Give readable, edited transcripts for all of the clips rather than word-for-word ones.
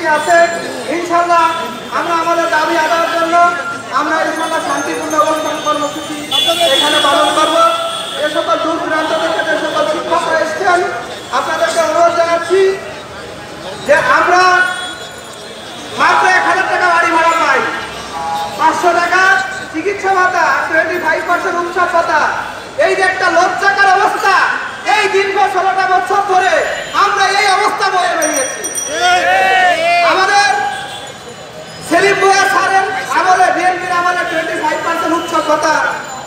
কর্মসূচি আছে। ইনশাল্লাহ আমরা আমাদের দাবি আদায়ের জন্য আমরা ইনশাল্লাহ শান্তিপূর্ণ অবস্থান কর্মসূচি এখানে পালন করব। এ সকল দূর দূরান্ত থেকে যে সকল শিক্ষকরা এসছেন আপনাদেরকে অনুরোধ জানাচ্ছি যে আমরা মাত্র 1000 টাকা বাড়ি ভাড়া পাই, 500 টাকা চিকিৎসা ভাতা, 25% উৎসব ভাতা। এই যে একটা লজ্জাকর অবস্থা, এই দীর্ঘ 16টা বছর ধরে আমরা এই অবস্থা বয়ে বেরিয়েছি। আমাদের সেলিম ভূঁইয়া স্যারের আমলে, বিএনপির আমলে 25% উৎসব ভাতা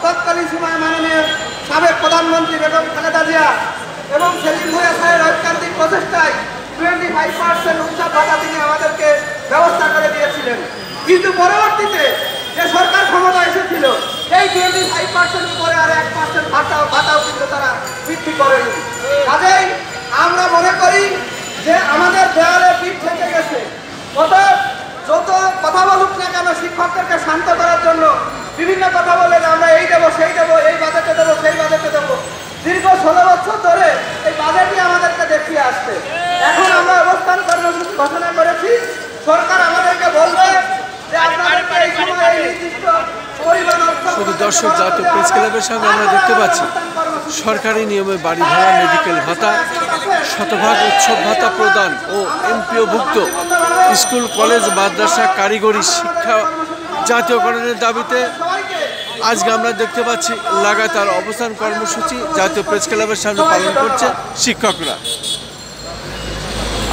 তৎকালীন সময়ে মাননীয় সাবেক প্রধানমন্ত্রী বেগম খালেদা জিয়া এবং সেলিম ভূঁইয়া স্যারের ঐকান্তিক প্রচেষ্টায় 25% উৎসব ভাতা তিনি আমাদেরকে ব্যবস্থা করে দিয়েছিলেন। কিন্তু পরবর্তীতে যে সরকার ক্ষমতা এসেছিল এই 25% উপরে আর 1% ভাতাও কিন্তু তারা বৃদ্ধি করেনি। কাজেই আমরা মনে করি যে আমাদের দেয়ালে পিঠ থেকে গেছে। যত কথা বলুক না কেন শিক্ষকদেরকে শান্ত করার জন্য বিভিন্ন কথা বলে আমরা এই দেবো সেই দেবো, এই বাজেটে দেবো সেই বাজেটে দেবো। দীর্ঘ 16 বছর ধরে এই বাজেটই আমাদেরকে দেখিয়ে আসছে। এখন আমরা অবস্থান কর্মসূচি ঘোষণা করেছি, সরকার আমাদেরকে বলবে যে আপনাদেরকে এই সময় এই নির্দিষ্ট পরিমাণ অর্থ। শুধু দর্শক, জাতীয় প্রেস ক্লাবের সঙ্গে আমরা দেখতে পাচ্ছি সরকারি নিয়মে বাড়ি ভাড়া, মেডিকেল ভাতা, শতভাগ উৎসব ভাতা প্রদান ও এমপিওভুক্ত স্কুল, কলেজ, মাদ্রাসা, কারিগরি শিক্ষা জাতীয়করণের দাবিতে আজকে আমরা দেখতে পাচ্ছি লাগাতার অবস্থান কর্মসূচি জাতীয় প্রেস ক্লাবের সামনে পালন করছে শিক্ষকরা।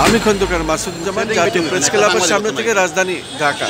আমি খন্দকার মাসুদুজ্জামান, জাতীয় প্রেস ক্লাবের সামনে থেকে, রাজধানী ঢাকা।